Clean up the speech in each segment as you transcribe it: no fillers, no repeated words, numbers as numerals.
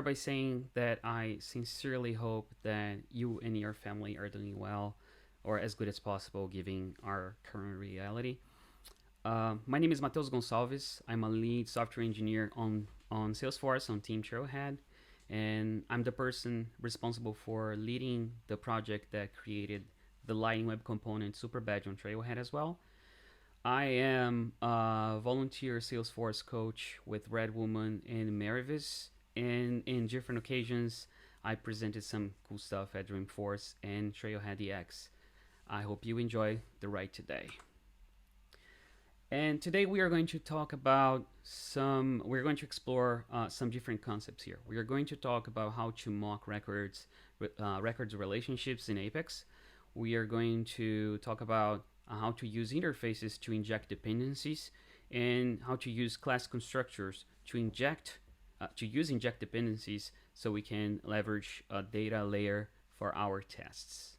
by saying that I sincerely hope that you and your family are doing well or as good as possible given our current reality. My name is Matheus Gonçalves. I'm a lead software engineer on Salesforce on Team Trailhead, and I'm the person responsible for leading the project that created the Lighting Web Component Super Badge on Trailhead as well. I am a volunteer Salesforce coach with Red Woman and Marivis, and in different occasions, I presented some cool stuff at Dreamforce and Trailhead EX. I hope you enjoy the ride today. And today we are going to talk about we're going to explore some different concepts here. We are going to talk about how to mock records relationships in Apex. We are going to talk about how to use interfaces to inject dependencies and how to use class constructors to use inject dependencies so we can leverage a data layer for our tests.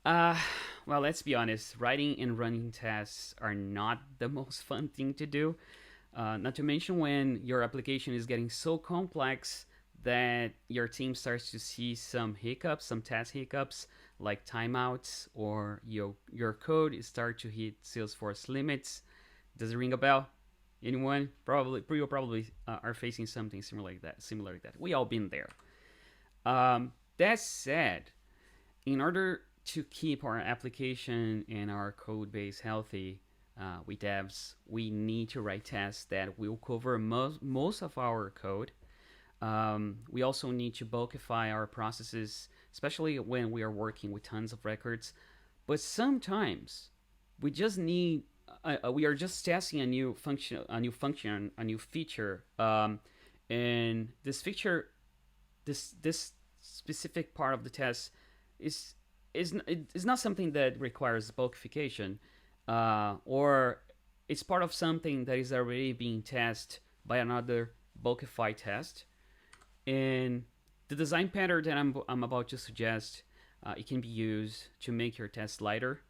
Uh, well, let's be honest, writing and running tests are not the most fun thing to do. Not to mention when your application is getting so complex that your team starts to see some hiccups, some test hiccups, like timeouts, or your code start to hit Salesforce limits. Does it ring a bell? Anyone? Probably, you probably are facing something similar like that. Similar like that. We all been there. That said, in order to keep our application and our code base healthy, we devs, we need to write tests that will cover most of our code. We also need to bulkify our processes, especially when we are working with tons of records. But sometimes we just need we are just testing a new feature, and this specific part of the test is is not something that requires bulkification, or it's part of something that is already being tested by another bulkify test. And the design pattern that I'm about to suggest, it can be used to make your test lighter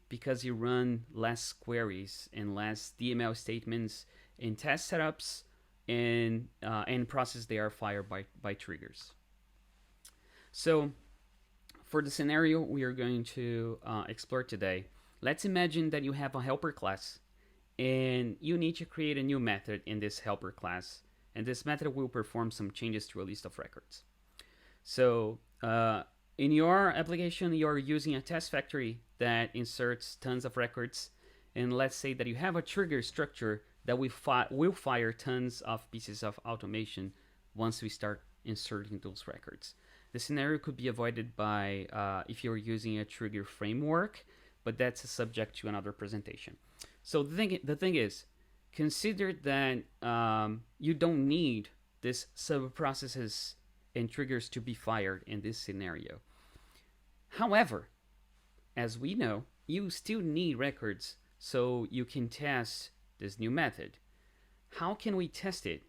because you run less queries and less DML statements in test setups and process they are fired by triggers. So for the scenario we are going to explore today, let's imagine that you have a helper class and you need to create a new method in this helper class, and this method will perform some changes to a list of records. So in your application, you're using a test factory that inserts tons of records, and let's say that you have a trigger structure that will fire tons of pieces of automation once we start inserting those records. The scenario could be avoided by if you're using a trigger framework, but that's a subject to another presentation. So the thing is, consider that you don't need this sub processes and triggers to be fired in this scenario. However, as we know, you still need records so you can test this new method. How can we test it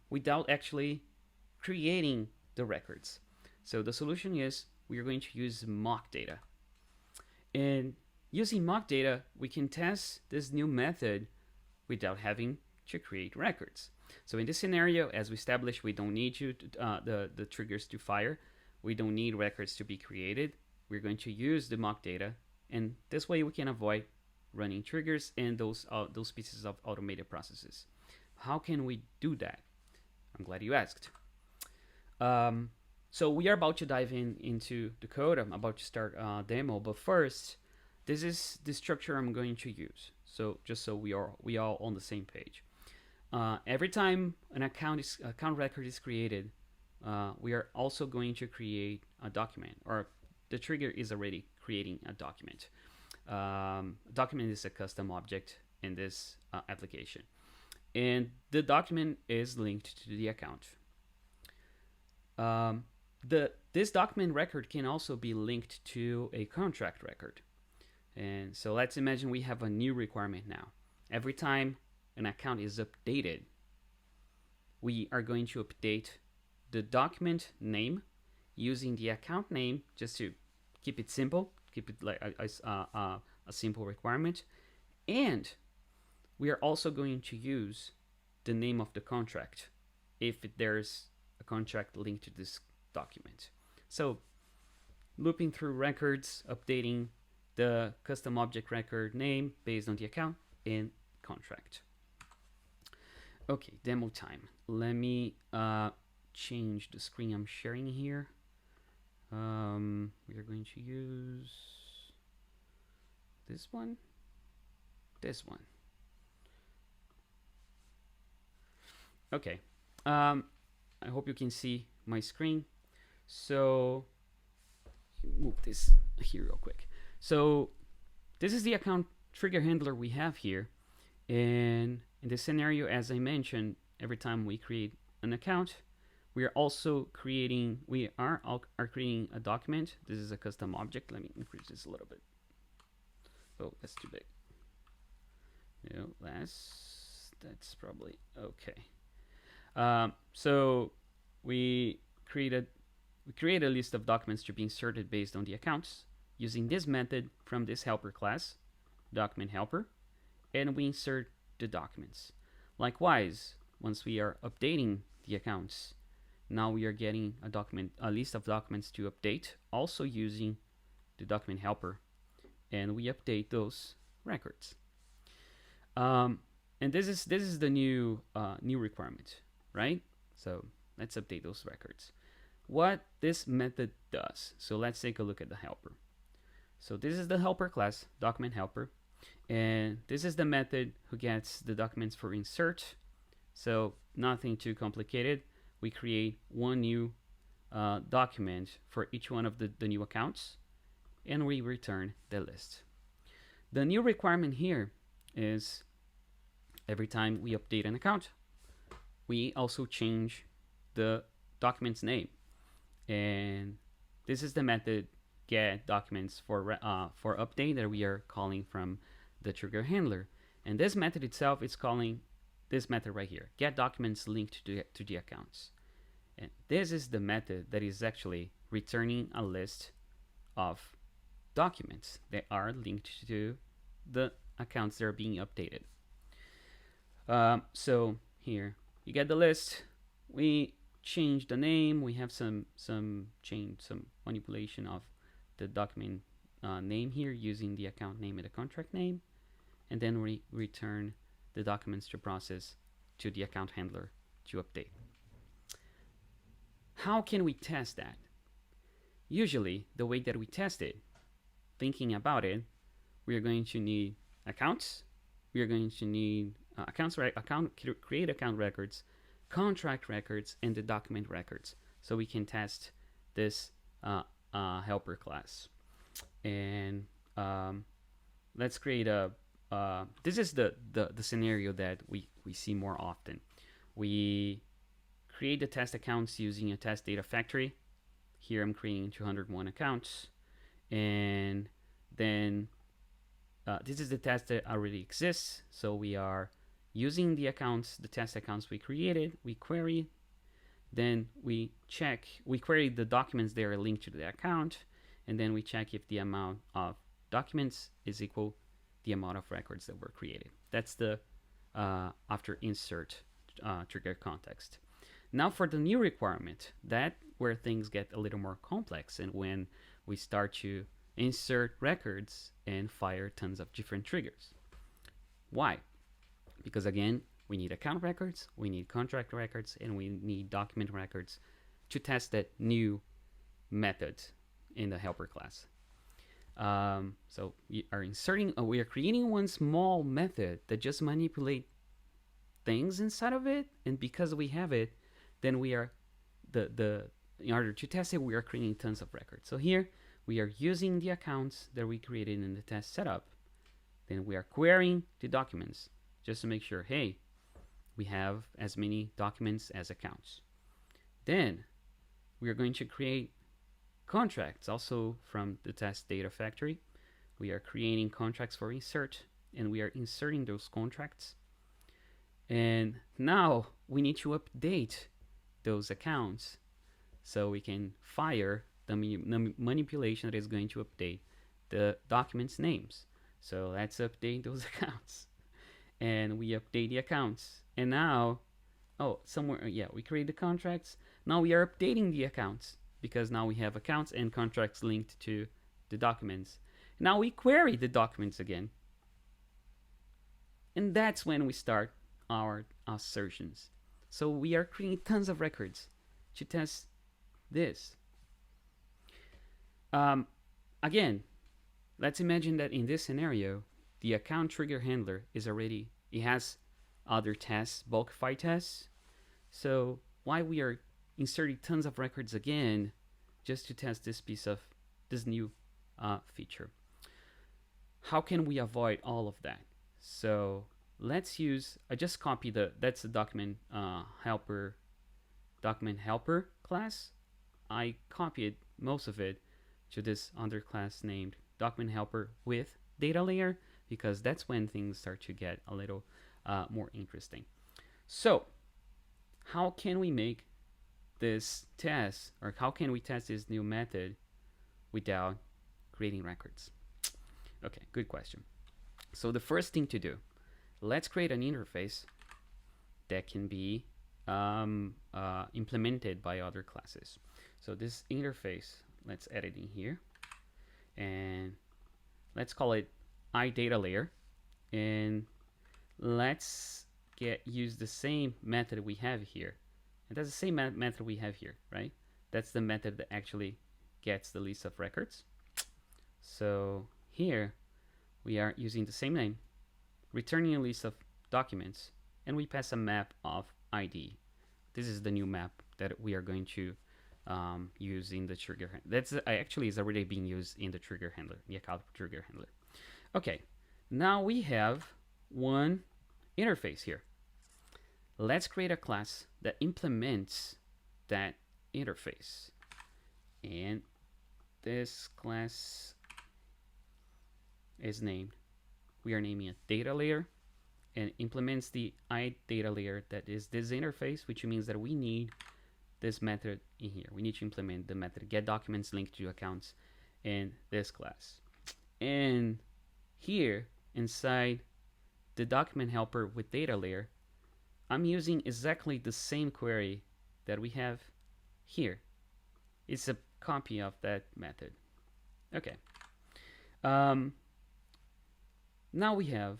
without actually creating the records? So the solution is we are going to use mock data. And using mock data, we can test this new method without having to create records. So in this scenario, as we established, we don't need the triggers to fire. We don't need records to be created. We're going to use the mock data, and this way we can avoid running triggers and those pieces of automated processes. How can we do that? I'm glad you asked. So we are about to dive into the code. I'm about to start a demo, but first, this is the structure I'm going to use. So just so we all on the same page. Every time an account record is created, we are also going to create a document, or the trigger is already creating a document. Document is a custom object in this application, and the document is linked to the account. This document record can also be linked to a contract record. And so let's imagine we have a new requirement now. Every time an account is updated, we are going to update the document name using the account name, just to keep it simple, keep it like a simple requirement. And we are also going to use the name of the contract if there's a contract linked to this document. So looping through records, updating the custom object record name based on the account and contract. Okay, demo time. Let me change the screen I'm sharing here. We are going to use this one. Okay. I hope you can see my screen. So move this here real quick. So this is the account trigger handler we have here. And in this scenario, as I mentioned, every time we create an account, we are also creating, creating a document. This is a custom object. Let me increase this a little bit. Oh, that's too big. No, that's probably okay. So we create a list of documents to be inserted based on the accounts using this method from this helper class, document helper, and we insert the documents. Likewise, once we are updating the accounts, now we are getting a list of documents to update, also using the document helper, and we update those records. And this is the new requirement, right? So let's update those records. What this method does. So let's take a look at the helper. So this is the helper class, document helper, and this is the method who gets the documents for insert. So nothing too complicated. We create one new document for each one of the new accounts, and we return the list. The new requirement here is every time we update an account, we also change the document's name. And this is the method get documents for update that we are calling from the trigger handler. And this method itself is calling this method right here, get documents linked to the accounts. And this is the method that is actually returning a list of documents that are linked to the accounts that are being updated. So here you get the list. We change the name. We have some manipulation of the document name here using the account name and the contract name, and then we return the documents to process to the account handler to update. How can we test that? Usually, the way that we test it, thinking about it, we are going to need accounts. We are going to need create account records, contract records, and the document records, so we can test this helper class. And let's create a. This is the scenario that we see more often. We create the test accounts using a test data factory. Here I'm creating 201 accounts, and then this is the test that already exists. So we are using the test accounts we created. We query, then we query the documents that are linked to the account, and then we check if the amount of documents is equal the amount of records that were created. That's the after insert trigger context. Now for the new requirement, that where things get a little more complex, and when we start to insert records and fire tons of different triggers. Why? Because again, we need account records, we need contract records, and we need document records to test that new method in the helper class. So we are creating one small method that just manipulate things inside of it, and because we have it, then we are in order to test it, we are creating tons of records. So here we are using the accounts that we created in the test setup. Then we are querying the documents just to make sure, hey, we have as many documents as accounts. Then we are going to create contracts also from the test data factory. We are creating contracts for insert, and we are inserting those contracts. And now we need to update those accounts so we can fire the manipulation that is going to update the documents names. So let's update those accounts. And we update the accounts. And now oh, somewhere, yeah, we create the contracts. Now we are updating the accounts because now we have accounts and contracts linked to the documents. Now we query the documents again. And that's when we start our assertions. So we are creating tons of records to test this. Again, let's imagine that in this scenario, the account trigger handler is already, it has other tests, bulkify tests. So why we are inserting tons of records again just to test this piece of this new feature? How can we avoid all of that? So let's use, I just copied that's the document helper class. I copied most of it to this underclass named document helper with data layer, because that's when things start to get a little more interesting. So how can we make this test, or how can we test this new method without creating records? Okay, good question. So the first thing to do, let's create an interface that can be implemented by other classes. So this interface, let's add it in here, and let's call it iDataLayer, and let's use the same method we have here. And that's the same method we have here, right? That's the method that actually gets the list of records. So here we are using the same name, returning a list of documents, and we pass a map of ID. This is the new map that we are going to use in the trigger handler. That's actually is already being used in the trigger handler, the account trigger handler. Okay, now we have one interface here. Let's create a class that implements that interface. And this class is named, we are naming it data layer, and implements the iData layer, that is this interface, which means that we need this method in here. We need to implement the method get documents linked to accounts in this class. And here inside the document helper with data layer, I'm using exactly the same query that we have here. It's a copy of that method. Okay. Now we have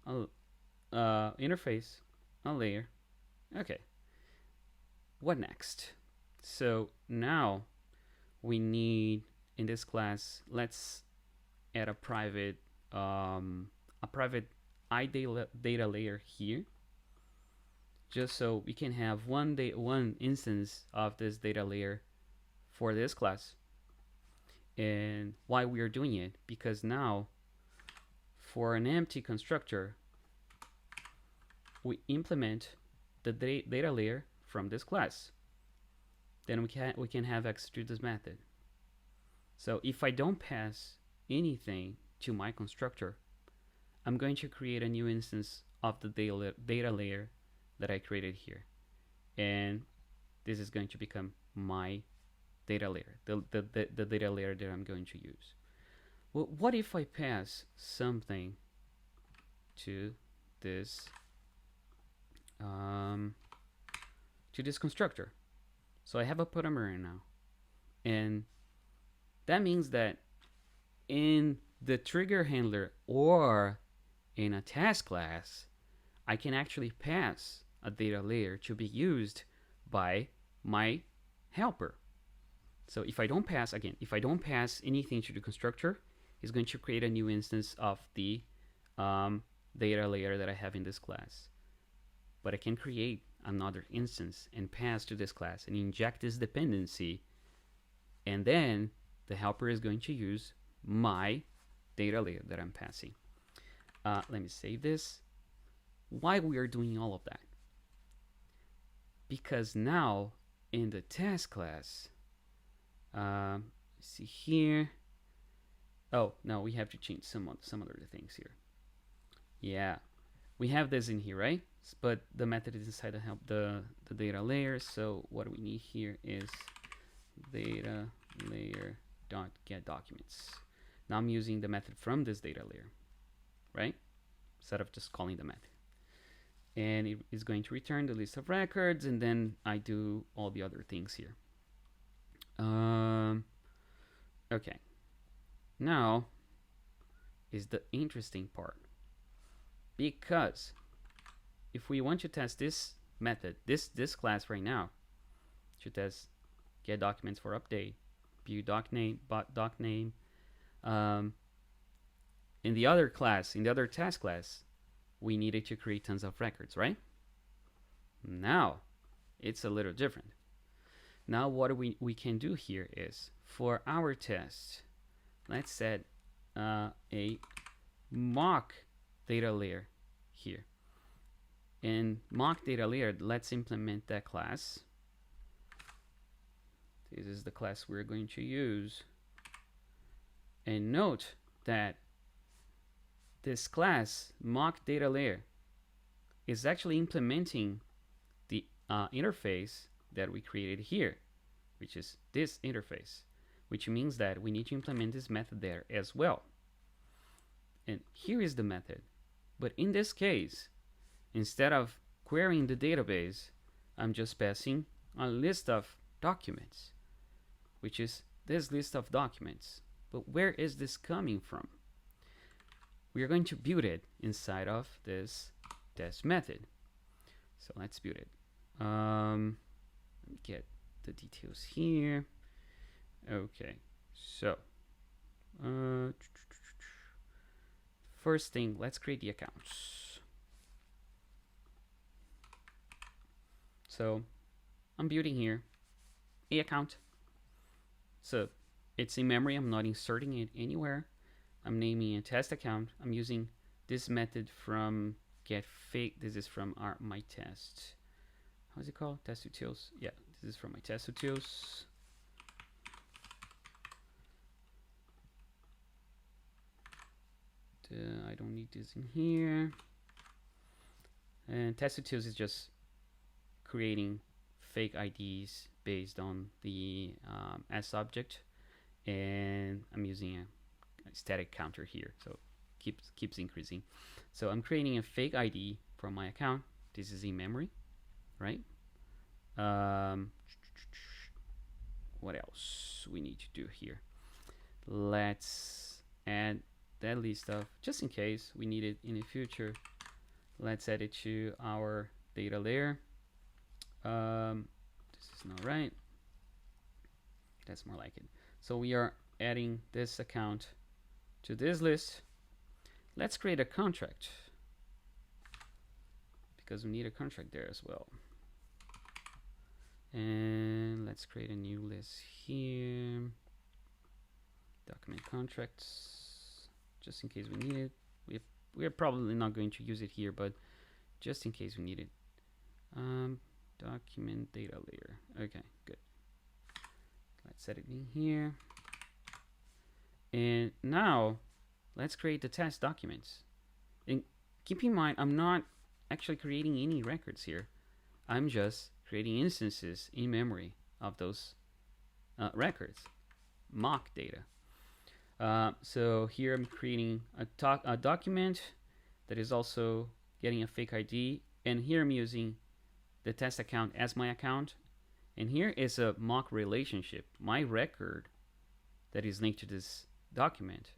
a interface, a layer. Okay. What next? So now we need, in this class, let's add a private iData layer here, just so we can have one instance of this data layer for this class. And why we are doing it, because now for an empty constructor, we implement the data layer from this class. Then we can have access to this method. So if I don't pass anything to my constructor, I'm going to create a new instance of the data layer that I created here, and this is going to become my data layer, the data layer that I'm going to use. Well, what if I pass something to this constructor? So I have a parameter now, and that means that in the trigger handler or in a task class, I can actually pass a data layer to be used by my helper. So if I don't pass, again, if I don't pass anything to the constructor, it's going to create a new instance of the data layer that I have in this class. But I can create another instance and pass to this class and inject this dependency, and then the helper is going to use my data layer that I'm passing. Let me save this. Why we are doing all of that? Because now in the task class, see here. Oh no, we have to change some other things here. Yeah, we have this in here, right? But the method is inside the data layer. So what we need here is data layer dot get documents. Now I'm using the method from this data layer, right? Instead of just calling the method. and it is going to return the list of records, and then I do all the other things here. Okay, now is the interesting part, because if we want to test this method, this class right now, to test get documents for update, view doc name, bot doc name, in the other class, in the other task class, we needed to create tons of records, right? Now it's a little different. Now what we can do here is, for our test, let's set a mock data layer here. In mock data layer, let's implement that class. This is the class we're going to use. And note that this class, mock data layer, is actually implementing the interface that we created here, which is this interface, which means that we need to implement this method there as well. And here is the method. But in this case, instead of querying the database, I'm just passing a list of documents, which is this list of documents. But where is this coming from? We are going to build it inside of this test method. So let's build it. Let me get the details here. Okay, so first thing, let's create the accounts. So I'm building here a account. So it's in memory. I'm not inserting it anywhere. I'm naming a test account. I'm using this method from get fake. This is from my test. How is it called? Test utils. Yeah, this is from my test utils. I don't need this in here. And test utils is just creating fake IDs based on the S object, and I'm using a static counter here, so keeps increasing. So I'm creating a fake ID from my account. This is in memory, right? What else we need to do here? Let's add that list of, just in case we need it in the future, let's add it to our data layer. This is not right. That's more like it. So we are adding this account to this list. Let's create a contract, because we need a contract there as well. And let's create a new list here. Document contracts, just in case we need it. We're probably not going to use it here, but just in case we need it. Document data layer. Okay, good. Let's set it in here. And now let's create the test documents. And keep in mind, I'm not actually creating any records here. I'm just creating instances in memory of those records, mock data. So here I'm creating a document that is also getting a fake ID, and here I'm using the test account as my account, and here is a mock relationship. My record that is linked to this document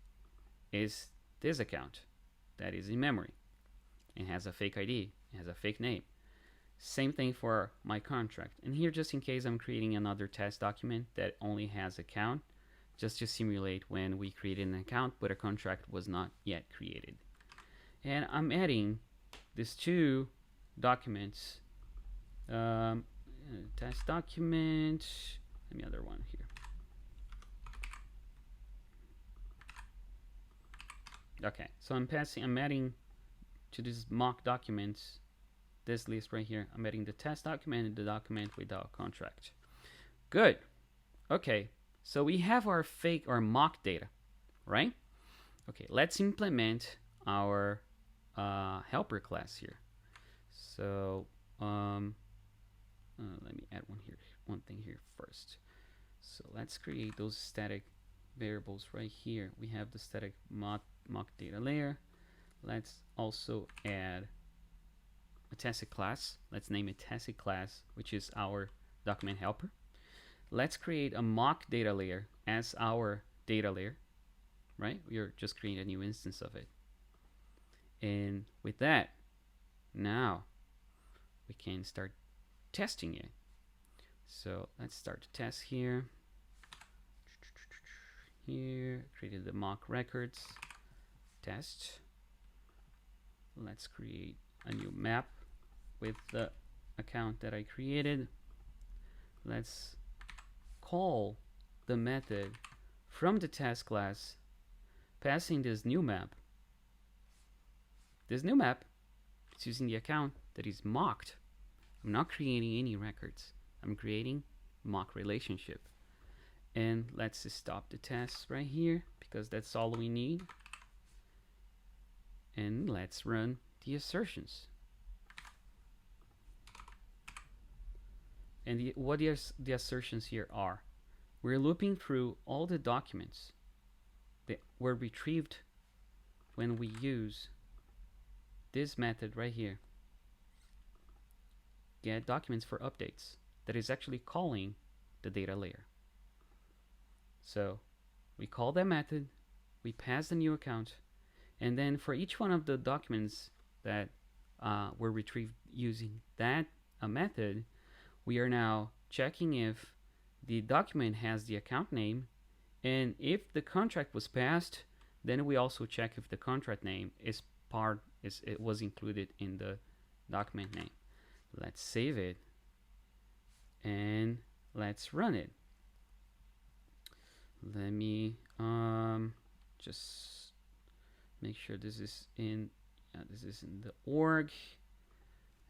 is this account that is in memory and has a fake ID, has a fake name. Same thing for my contract. And here, just in case, I'm creating another test document that only has account, just to simulate when we created an account but a contract was not yet created. And I'm adding these two documents, test document, and the other one here. Okay, so I'm adding to these mock documents, this list right here. I'm adding the test document and the document without contract. Good. Okay, so we have our fake or mock data, right? Okay, let's implement our helper class here. So let me add one thing here first. So let's create those static variables right here. We have the static mock data layer. Let's also add a tested class. Let's name it tested class, which is our document helper. Let's create a mock data layer as our data layer, right? We're just creating a new instance of it. And with that, now we can start testing it. So let's start the test here. Here, created the mock records test. Let's create a new map with the account that I created. Let's call the method from the test class, passing this new map. This new map is using the account that is mocked. I'm not creating any records. I'm creating mock relationship. And let's stop the test right here because that's all we need. And let's run the assertions. And what the assertions here are. We're looping through all the documents that were retrieved when we use this method right here. Get documents for updates. That is actually calling the data layer. So we call that method, we pass the new account, and then for each one of the documents that were retrieved using that method, we are now checking if the document has the account name, and if the contract was passed, then we also check if the contract name it was included in the document name. Let's save it and let's run it. Let me just make sure this is in the org.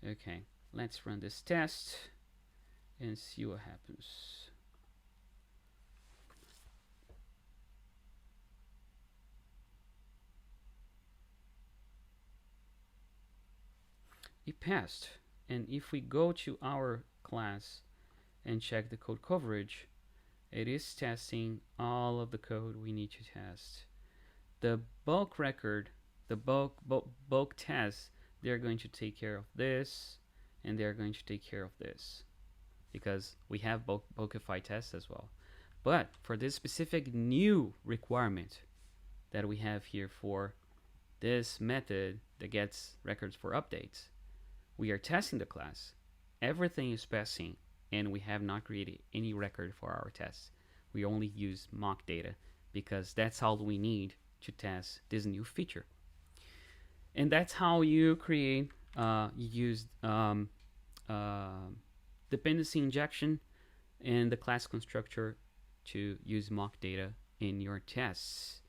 Okay, let's run this test and see what happens. It passed, and if we go to our class and check the code coverage, it is testing all of the code we need to test. The bulk record, the bulk tests, they're going to take care of this, and they're going to take care of this, because we have bulkify tests as well. But for this specific new requirement that we have here for this method that gets records for updates, we are testing the class. Everything is passing, and we have not created any record for our tests. We only use mock data because that's all we need to test this new feature. And that's how you create, you use dependency injection and the class constructor to use mock data in your tests.